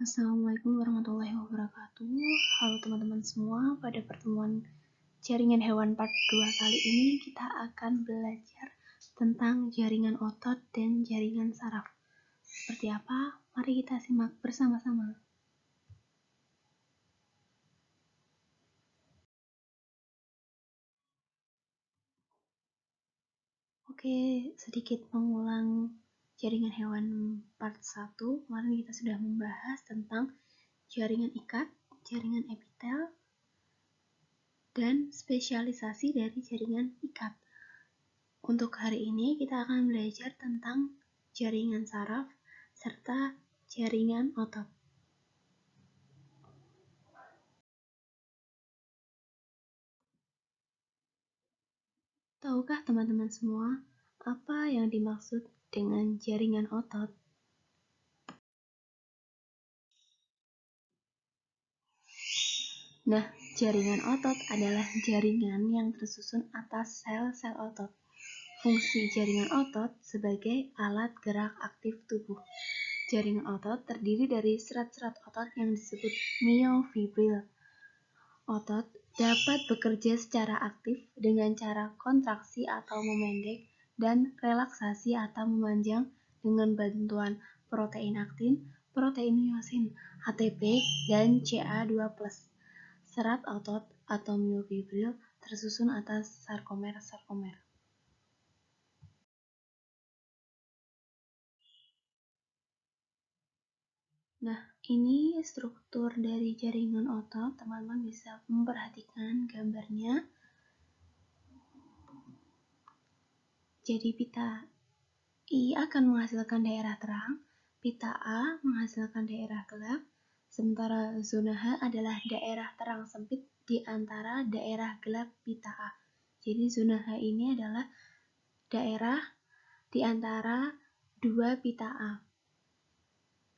Assalamualaikum warahmatullahi wabarakatuh. Halo teman-teman semua, pada pertemuan jaringan hewan part 2 kali ini kita akan belajar tentang jaringan otot dan jaringan saraf. Seperti apa? Mari kita simak bersama-sama. Oke, sedikit mengulang jaringan hewan part 1. Kemarin kita sudah membahas tentang jaringan ikat, jaringan epitel, dan spesialisasi dari jaringan ikat. Untuk hari ini kita akan belajar tentang jaringan saraf serta jaringan otot. Tahukah teman-teman semua apa yang dimaksud dengan jaringan otot? Nah, jaringan otot adalah jaringan yang tersusun atas sel-sel otot. Fungsi jaringan otot sebagai alat gerak aktif tubuh. Jaringan otot terdiri dari serat-serat otot yang disebut myofibril. Otot dapat bekerja secara aktif dengan cara kontraksi atau memendek dan relaksasi atau memanjang dengan bantuan protein aktin, protein myosin, ATP, dan Ca2+. Serat otot atau myofibril tersusun atas sarkomer. Nah, ini struktur dari jaringan otot. Teman-teman bisa memperhatikan gambarnya. Jadi pita I akan menghasilkan daerah terang, pita A menghasilkan daerah gelap, sementara zona H adalah daerah terang sempit di antara daerah gelap pita A. Jadi zona H ini adalah daerah di antara dua pita A.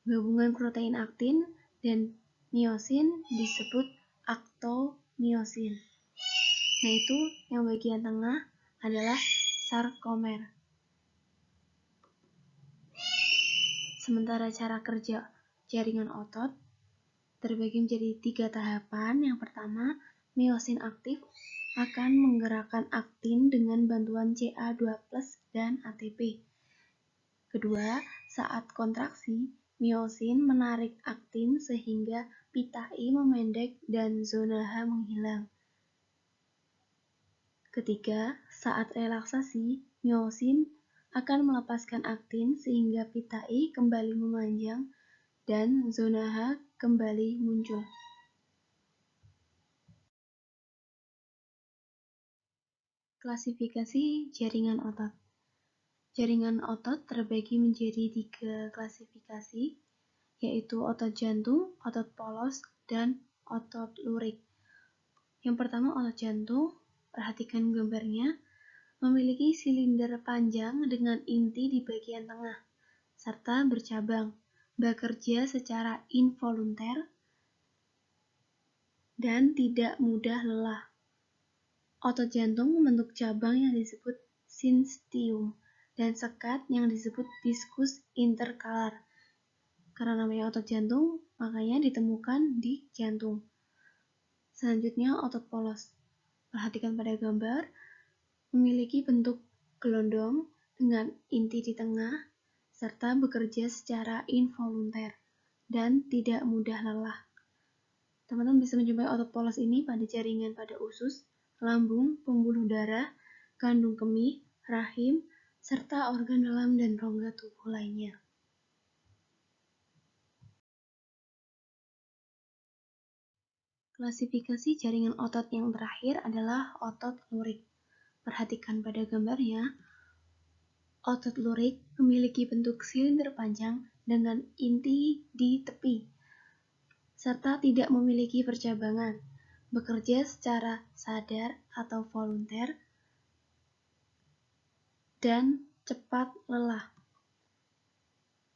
Gabungan protein aktin dan myosin disebut aktomyosin. Nah, itu yang bagian tengah adalah sarkomer. Sementara cara kerja jaringan otot terbagi menjadi 3 tahapan. Yang pertama, myosin aktif akan menggerakkan aktin dengan bantuan Ca2+ dan ATP. Kedua, saat kontraksi, myosin menarik aktin sehingga pita I memendek dan zona H menghilang. Ketiga, saat relaksasi, myosin akan melepaskan aktin sehingga pita I kembali memanjang dan zona H kembali muncul. Klasifikasi jaringan otot. Jaringan otot terbagi menjadi 3 klasifikasi, yaitu otot jantung, otot polos, dan otot lurik. Yang pertama, otot jantung. Perhatikan gambarnya, memiliki silinder panjang dengan inti di bagian tengah, serta bercabang, bekerja secara involunter, dan tidak mudah lelah. Otot jantung membentuk cabang yang disebut syncytium dan sekat yang disebut diskus intercalar. Karena namanya otot jantung, makanya ditemukan di jantung. Selanjutnya, otot polos. Perhatikan pada gambar, memiliki bentuk gelondong dengan inti di tengah, serta bekerja secara involunter dan tidak mudah lelah. Teman-teman bisa menjumpai otot polos ini pada jaringan pada usus, lambung, pembuluh darah, kandung kemih, rahim, serta organ dalam dan rongga tubuh lainnya. Klasifikasi jaringan otot yang terakhir adalah otot lurik. Perhatikan pada gambarnya, otot lurik memiliki bentuk silinder panjang dengan inti di tepi, serta tidak memiliki percabangan, bekerja secara sadar atau volunter, dan cepat lelah.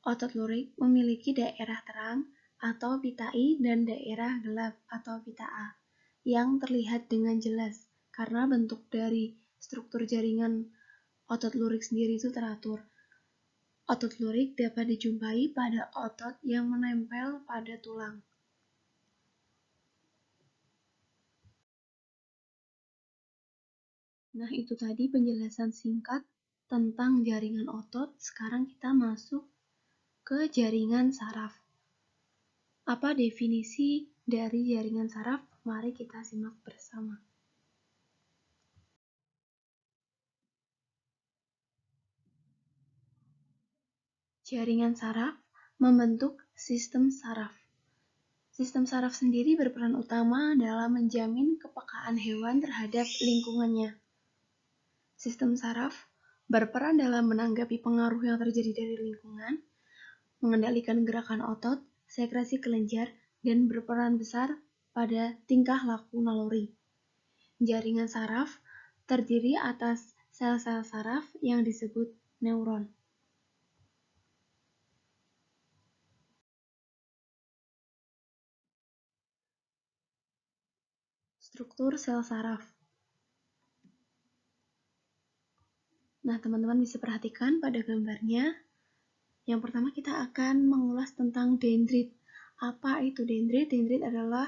Otot lurik memiliki daerah terang atau pita I dan daerah gelap atau pita A yang terlihat dengan jelas karena bentuk dari struktur jaringan otot lurik sendiri itu teratur. Otot lurik dapat dijumpai pada otot yang menempel pada tulang. Nah, itu tadi penjelasan singkat tentang jaringan otot. Sekarang kita masuk ke jaringan saraf. Apa definisi dari jaringan saraf? Mari kita simak bersama. Jaringan saraf membentuk sistem saraf. Sistem saraf sendiri berperan utama dalam menjamin kepekaan hewan terhadap lingkungannya. Sistem saraf berperan dalam menanggapi pengaruh yang terjadi dari lingkungan, mengendalikan gerakan otot, sekresi kelenjar, dan berperan besar pada tingkah laku naluri. Jaringan saraf terdiri atas sel-sel saraf yang disebut neuron. Struktur sel saraf. Nah, teman-teman bisa perhatikan pada gambarnya. Yang pertama kita akan mengulas tentang dendrit. Apa itu dendrit? Dendrit adalah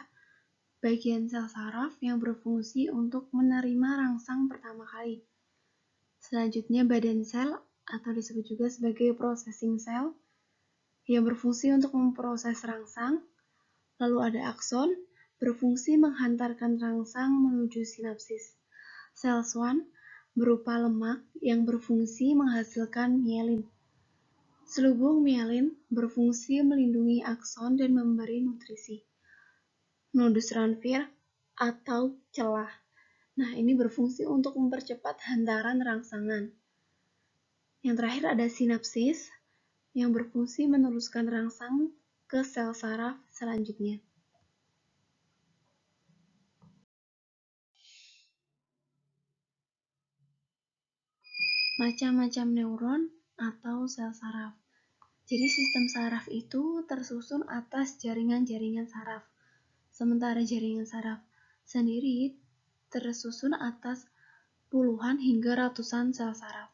bagian sel saraf yang berfungsi untuk menerima rangsang pertama kali. Selanjutnya badan sel atau disebut juga sebagai processing cell yang berfungsi untuk memproses rangsang. Lalu ada akson berfungsi menghantarkan rangsang menuju sinapsis. Sel Schwann berupa lemak yang berfungsi menghasilkan mielin. Selubung mielin berfungsi melindungi akson dan memberi nutrisi. Nodus Ranvier atau celah. Nah, ini berfungsi untuk mempercepat hantaran rangsangan. Yang terakhir ada sinapsis yang berfungsi meneruskan rangsang ke sel saraf selanjutnya. Macam-macam neuron atau sel saraf. Jadi sistem saraf itu tersusun atas jaringan-jaringan saraf. Sementara jaringan saraf sendiri tersusun atas puluhan hingga ratusan sel saraf.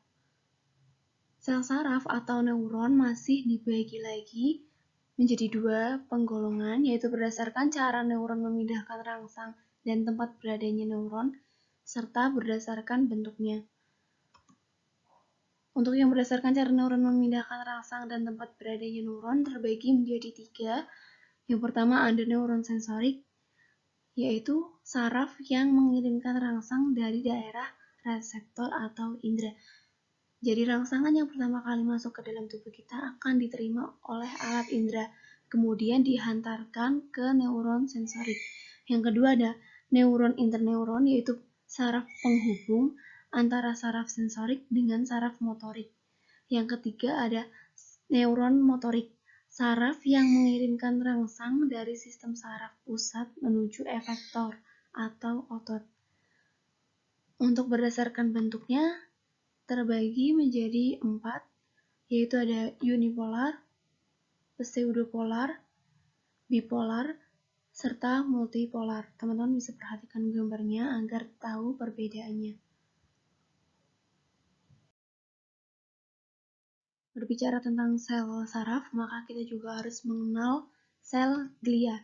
Sel saraf atau neuron masih dibagi lagi menjadi dua penggolongan, yaitu berdasarkan cara neuron memindahkan rangsang dan tempat beradanya neuron, serta berdasarkan bentuknya. Untuk yang berdasarkan cara neuron memindahkan rangsang dan tempat beradanya neuron terbagi menjadi tiga. Yang pertama ada neuron sensorik, yaitu saraf yang mengirimkan rangsang dari daerah reseptor atau indera. Jadi rangsangan yang pertama kali masuk ke dalam tubuh kita akan diterima oleh alat indera, kemudian dihantarkan ke neuron sensorik. Yang kedua ada neuron interneuron, yaitu saraf penghubung antara saraf sensorik dengan saraf motorik. Yang ketiga ada neuron motorik, saraf yang mengirimkan rangsang dari sistem saraf pusat menuju efektor atau otot. Untuk berdasarkan bentuknya terbagi menjadi 4, yaitu ada unipolar, pseudopolar, bipolar, serta multipolar. Teman-teman bisa perhatikan gambarnya agar tahu perbedaannya. Berbicara tentang sel saraf, maka kita juga harus mengenal sel glia.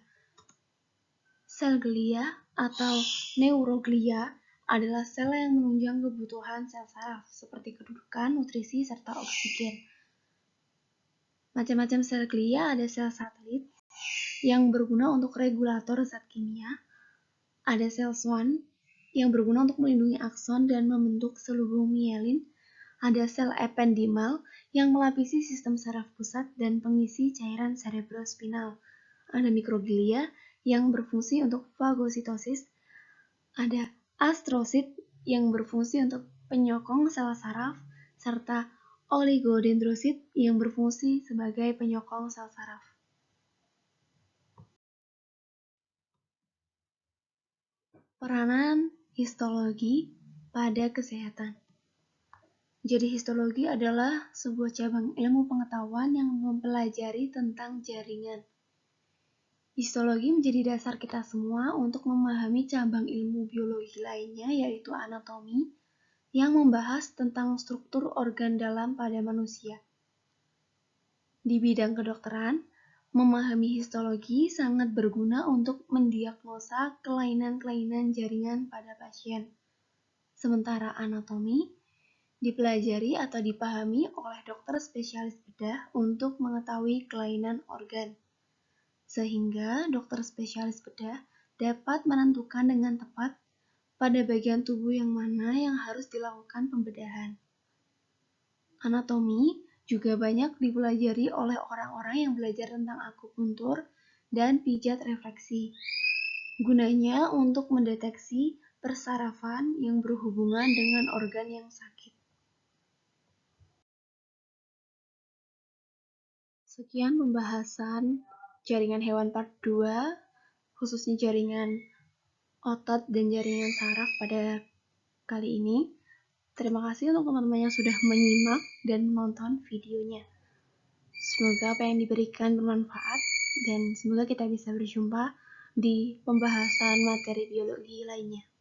Sel glia atau neuroglia adalah sel yang menunjang kebutuhan sel saraf, seperti kedudukan, nutrisi, serta oksigen. Macam-macam sel glia ada sel satelit yang berguna untuk regulator zat kimia, ada sel Schwann yang berguna untuk melindungi akson dan membentuk selubung mielin, ada sel ependimal yang melapisi sistem saraf pusat dan pengisi cairan cerebrospinal, ada mikroglia yang berfungsi untuk fagositosis, ada astrosit yang berfungsi untuk penyokong sel saraf, serta oligodendrosit yang berfungsi sebagai penyokong sel saraf. Peranan histologi pada kesehatan. Jadi histologi adalah sebuah cabang ilmu pengetahuan yang mempelajari tentang jaringan. Histologi menjadi dasar kita semua untuk memahami cabang ilmu biologi lainnya, yaitu anatomi, yang membahas tentang struktur organ dalam pada manusia. Di bidang kedokteran, memahami histologi sangat berguna untuk mendiagnosa kelainan-kelainan jaringan pada pasien. Sementara anatomi dipelajari atau dipahami oleh dokter spesialis bedah untuk mengetahui kelainan organ. Sehingga dokter spesialis bedah dapat menentukan dengan tepat pada bagian tubuh yang mana yang harus dilakukan pembedahan. Anatomi juga banyak dipelajari oleh orang-orang yang belajar tentang akupuntur dan pijat refleksi. Gunanya untuk mendeteksi persarafan yang berhubungan dengan organ yang sakit. Sekian pembahasan jaringan hewan part 2, khususnya jaringan otot dan jaringan saraf pada kali ini. Terima kasih untuk teman-teman yang sudah menyimak dan menonton videonya. Semoga apa yang diberikan bermanfaat dan semoga kita bisa berjumpa di pembahasan materi biologi lainnya.